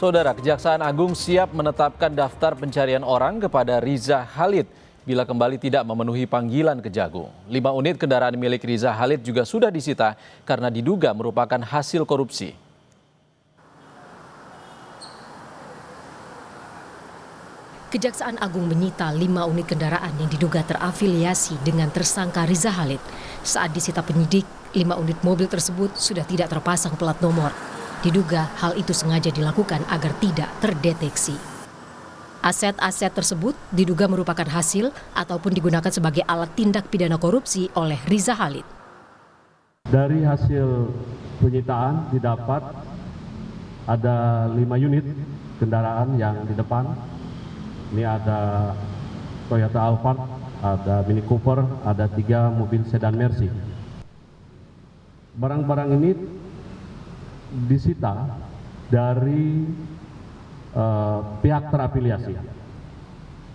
Saudara, Kejaksaan Agung siap menetapkan daftar pencarian orang kepada Riza Khalid bila kembali tidak memenuhi panggilan Kejagung. 5 unit kendaraan milik Riza Khalid juga sudah disita karena diduga merupakan hasil korupsi. Kejaksaan Agung menyita 5 unit kendaraan yang diduga terafiliasi dengan tersangka Riza Khalid. Saat disita penyidik, 5 unit mobil tersebut sudah tidak terpasang plat nomor. Diduga hal itu sengaja dilakukan agar tidak terdeteksi. Aset-aset tersebut diduga merupakan hasil ataupun digunakan sebagai alat tindak pidana korupsi oleh Riza Khalid. Dari hasil penyitaan didapat ada 5 unit kendaraan yang di depan. Ini ada Toyota Alphard, ada Mini Cooper, ada 3 mobil sedan Mercy. Barang-barang ini disita dari pihak terafiliasi,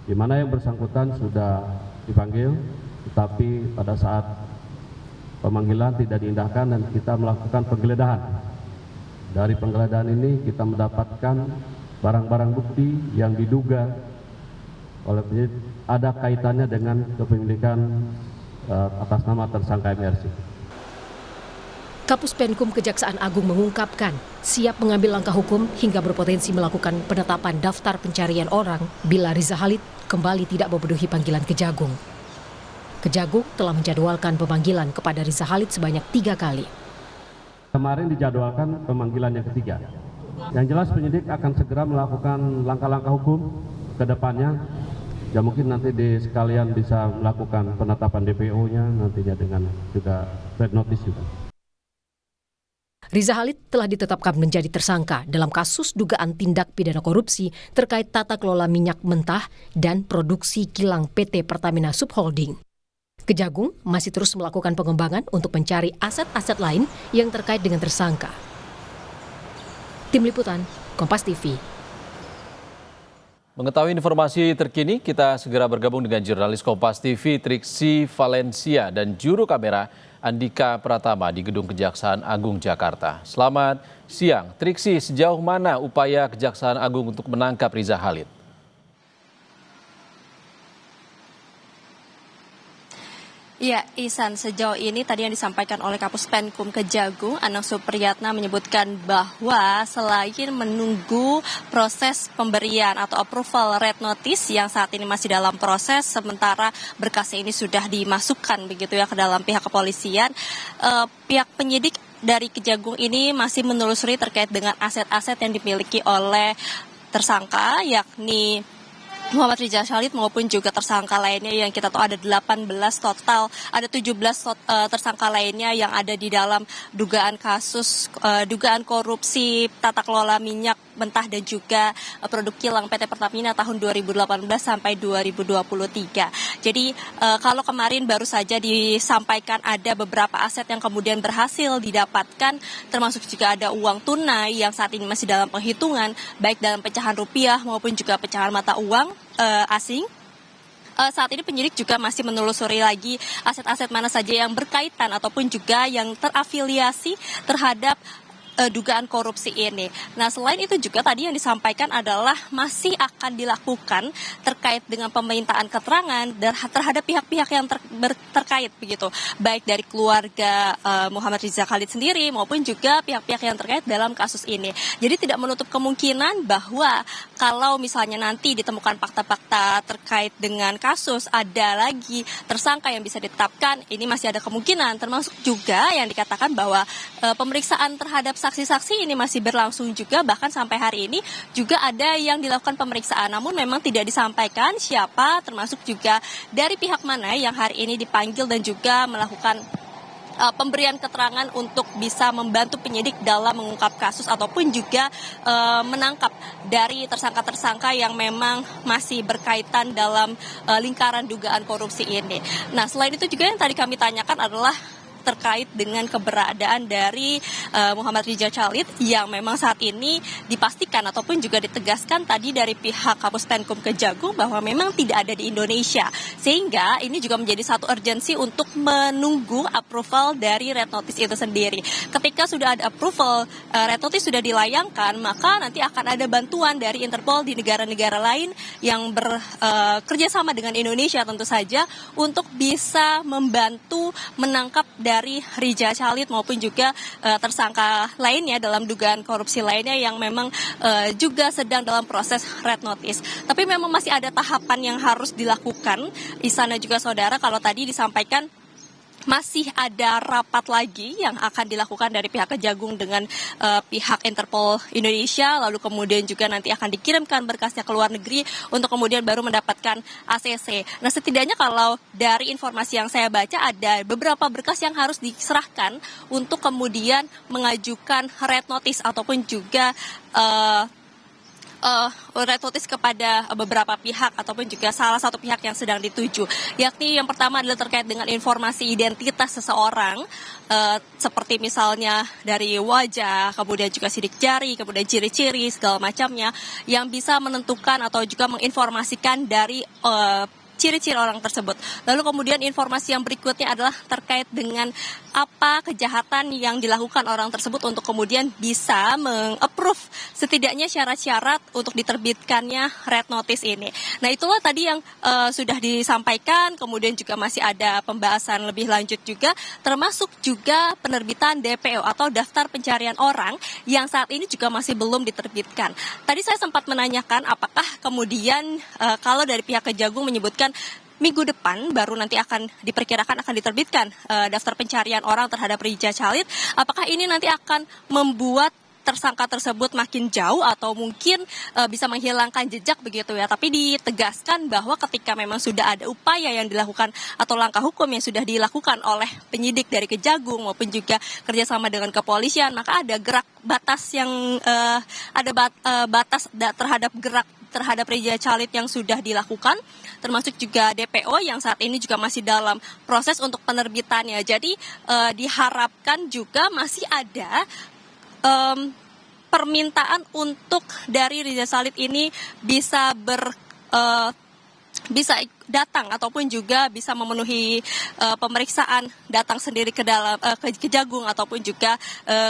di mana yang bersangkutan sudah dipanggil, tetapi pada saat pemanggilan tidak diindahkan dan kita melakukan penggeledahan. Dari penggeledahan ini kita mendapatkan barang-barang bukti yang diduga oleh penyidik ada kaitannya dengan kepemilikan atas nama tersangka MRC. Kapus Penkum Kejaksaan Agung mengungkapkan siap mengambil langkah hukum hingga berpotensi melakukan penetapan daftar pencarian orang bila Riza Khalid kembali tidak memenuhi panggilan Kejagung. Kejagung telah menjadwalkan pemanggilan kepada Riza Khalid sebanyak 3 kali. Kemarin dijadwalkan pemanggilan yang ketiga. Yang jelas penyidik akan segera melakukan langkah-langkah hukum ke depannya. Ya mungkin nanti sekalian bisa melakukan penetapan DPO-nya nantinya dengan juga red notice juga. Riza Khalid telah ditetapkan menjadi tersangka dalam kasus dugaan tindak pidana korupsi terkait tata kelola minyak mentah dan produksi kilang PT Pertamina Subholding. Kejagung masih terus melakukan pengembangan untuk mencari aset-aset lain yang terkait dengan tersangka. Tim Liputan, Kompas TV. Mengetahui informasi terkini, kita segera bergabung dengan jurnalis Kompas TV Triksi Valencia dan juru kamera Andika Pratama di Gedung Kejaksaan Agung Jakarta. Selamat siang, Triksi, sejauh mana upaya Kejaksaan Agung untuk menangkap Riza Khalid? Ya, Ihsan, sejauh ini tadi yang disampaikan oleh Kapus Penkum Kejagung, Anang Supriyatna menyebutkan bahwa selain menunggu proses pemberian atau approval red notice yang saat ini masih dalam proses, sementara berkasnya ini sudah dimasukkan begitu ya ke dalam pihak kepolisian, pihak penyidik dari Kejagung ini masih menelusuri terkait dengan aset-aset yang dimiliki oleh tersangka, yakni Muhammad Riza Khalid maupun juga tersangka lainnya yang kita tahu ada 18 total, ada 17 tersangka lainnya yang ada di dalam dugaan kasus dugaan korupsi tata kelola minyak mentah dan juga produk kilang PT Pertamina tahun 2018 sampai 2023. Jadi kalau kemarin baru saja disampaikan ada beberapa aset yang kemudian berhasil didapatkan, termasuk juga ada uang tunai yang saat ini masih dalam penghitungan, baik dalam pecahan rupiah maupun juga pecahan mata uang asing. Saat ini penyidik juga masih menelusuri lagi aset-aset mana saja yang berkaitan ataupun juga yang terafiliasi terhadap dugaan korupsi ini. Nah, selain itu juga tadi yang disampaikan adalah masih akan dilakukan terkait dengan pemintaan keterangan terhadap pihak-pihak yang terkait begitu, baik dari keluarga Muhammad Riza Khalid sendiri maupun juga pihak-pihak yang terkait dalam kasus ini. Jadi tidak menutup kemungkinan bahwa kalau misalnya nanti ditemukan fakta-fakta terkait dengan kasus, ada lagi tersangka yang bisa ditetapkan, ini masih ada kemungkinan, termasuk juga yang dikatakan bahwa pemeriksaan terhadap saksi-saksi ini masih berlangsung juga, bahkan sampai hari ini juga ada yang dilakukan pemeriksaan, namun memang tidak disampaikan siapa, termasuk juga dari pihak mana yang hari ini dipanggil dan juga melakukan pemberian keterangan untuk bisa membantu penyidik dalam mengungkap kasus ataupun juga menangkap dari tersangka-tersangka yang memang masih berkaitan dalam lingkaran dugaan korupsi ini. Nah, selain itu juga yang tadi kami tanyakan adalah terkait dengan keberadaan dari Muhammad Ridza Khalid yang memang saat ini dipastikan ataupun juga ditegaskan tadi dari pihak Kapus Penkum Kejagung bahwa memang tidak ada di Indonesia. Sehingga ini juga menjadi satu urgensi untuk menunggu approval dari red notice itu sendiri. Ketika sudah ada approval, red notice sudah dilayangkan, maka nanti akan ada bantuan dari Interpol di negara-negara lain yang bekerja sama dengan Indonesia tentu saja untuk bisa membantu menangkap dari Ridza Khalid maupun juga tersangka lainnya dalam dugaan korupsi lainnya yang memang juga sedang dalam proses red notice. Tapi memang masih ada tahapan yang harus dilakukan, Ihsan dan juga saudara, kalau tadi disampaikan masih ada rapat lagi yang akan dilakukan dari pihak Kejagung dengan pihak Interpol Indonesia, lalu kemudian juga nanti akan dikirimkan berkasnya ke luar negeri untuk kemudian baru mendapatkan ACC. Nah, setidaknya kalau dari informasi yang saya baca ada beberapa berkas yang harus diserahkan untuk kemudian mengajukan red notice ataupun juga red notice kepada beberapa pihak ataupun juga salah satu pihak yang sedang dituju. Yakni yang pertama adalah terkait dengan informasi identitas seseorang, seperti misalnya dari wajah, kemudian juga sidik jari, kemudian ciri-ciri segala macamnya yang bisa menentukan atau juga menginformasikan dari ciri-ciri orang tersebut. Lalu kemudian informasi yang berikutnya adalah terkait dengan apa kejahatan yang dilakukan orang tersebut untuk kemudian bisa meng-approve setidaknya syarat-syarat untuk diterbitkannya red notice ini. Nah, itulah tadi yang sudah disampaikan, kemudian juga masih ada pembahasan lebih lanjut juga, termasuk juga penerbitan DPO atau daftar pencarian orang yang saat ini juga masih belum diterbitkan. Tadi saya sempat menanyakan apakah kemudian kalau dari pihak Kejagung menyebutkan minggu depan baru nanti akan diperkirakan akan diterbitkan daftar pencarian orang terhadap Ridza Khalid. Apakah ini nanti akan membuat tersangka tersebut makin jauh atau mungkin bisa menghilangkan jejak begitu ya. Tapi ditegaskan bahwa ketika memang sudah ada upaya yang dilakukan atau langkah hukum yang sudah dilakukan oleh penyidik dari Kejagung maupun juga kerjasama dengan kepolisian, maka ada gerak batas yang batas terhadap Ridza Khalid yang sudah dilakukan, termasuk juga DPO yang saat ini juga masih dalam proses untuk penerbitannya. Jadi diharapkan juga masih ada permintaan untuk dari Ridza Khalid ini bisa datang ataupun juga bisa memenuhi pemeriksaan, datang sendiri ke dalam Kejagung ataupun juga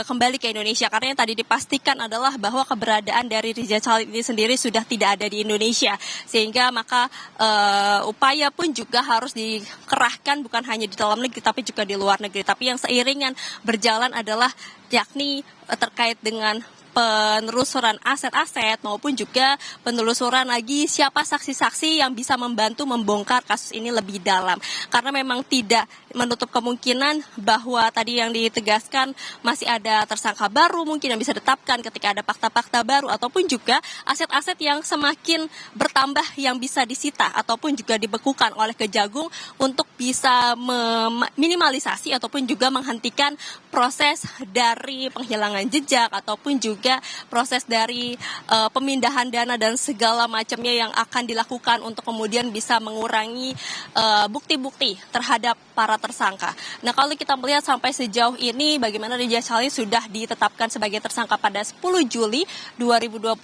kembali ke Indonesia, karena yang tadi dipastikan adalah bahwa keberadaan dari Ridza Khalid ini sendiri sudah tidak ada di Indonesia, sehingga maka upaya pun juga harus dikerahkan bukan hanya di dalam negeri tapi juga di luar negeri. Tapi yang seiringan berjalan adalah yakni terkait dengan penelusuran aset-aset maupun juga penelusuran lagi siapa saksi-saksi yang bisa membantu membongkar kasus ini lebih dalam. Karena memang tidak menutup kemungkinan bahwa tadi yang ditegaskan masih ada tersangka baru mungkin yang bisa ditetapkan ketika ada fakta-fakta baru ataupun juga aset-aset yang semakin bertambah yang bisa disita ataupun juga dibekukan oleh Kejagung untuk bisa meminimalisasi ataupun juga menghentikan proses dari penghilangan jejak ataupun juga proses dari pemindahan dana dan segala macamnya yang akan dilakukan untuk kemudian bisa mengurangi bukti-bukti terhadap para tersangka. Nah, kalau kita melihat sampai sejauh ini bagaimana Ridza Khalid sudah ditetapkan sebagai tersangka pada 10 Juli 2025,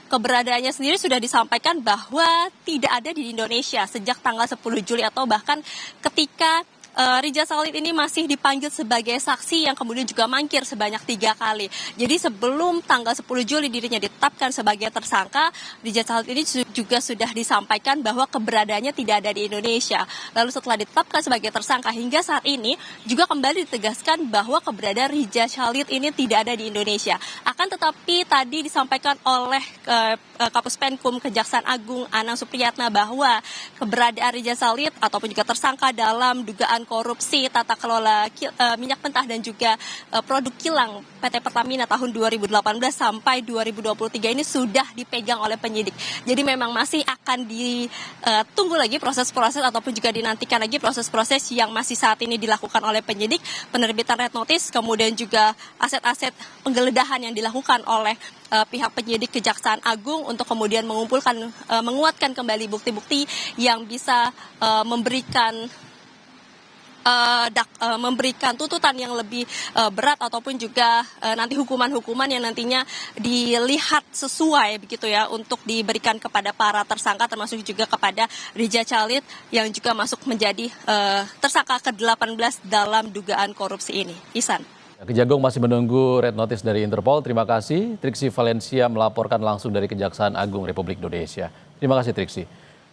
keberadaannya sendiri sudah disampaikan bahwa tidak ada di Indonesia sejak tanggal 10 Juli atau bahkan ketika Ridza Khalid ini masih dipanggil sebagai saksi yang kemudian juga mangkir sebanyak 3 kali. Jadi sebelum tanggal 10 Juli dirinya ditetapkan sebagai tersangka, Ridza Khalid ini juga sudah disampaikan bahwa keberadaannya tidak ada di Indonesia. Lalu setelah ditetapkan sebagai tersangka hingga saat ini juga kembali ditegaskan bahwa keberadaan Ridza Khalid ini tidak ada di Indonesia. Akan tetapi tadi disampaikan oleh Kapus Penkum Kejaksaan Agung Anang Supriyatna bahwa keberadaan Ridza Khalid ataupun juga tersangka dalam dugaan korupsi tata kelola minyak mentah dan juga produk kilang PT Pertamina tahun 2018 sampai 2023 ini sudah dipegang oleh penyidik. Jadi memang masih akan ditunggu lagi proses-proses ataupun juga dinantikan lagi proses-proses yang masih saat ini dilakukan oleh penyidik, penerbitan red notice, kemudian juga aset-aset penggeledahan yang dilakukan oleh pihak penyidik Kejaksaan Agung untuk kemudian menguatkan kembali bukti-bukti yang bisa memberikan memberikan tuntutan yang lebih berat ataupun juga nanti hukuman-hukuman yang nantinya dilihat sesuai begitu ya untuk diberikan kepada para tersangka termasuk juga kepada Rija Khalid yang juga masuk menjadi tersangka ke-18 dalam dugaan korupsi ini. Ihsan. Kejagung masih menunggu red notice dari Interpol. Terima kasih. Triksi Valencia melaporkan langsung dari Kejaksaan Agung Republik Indonesia. Terima kasih Triksi.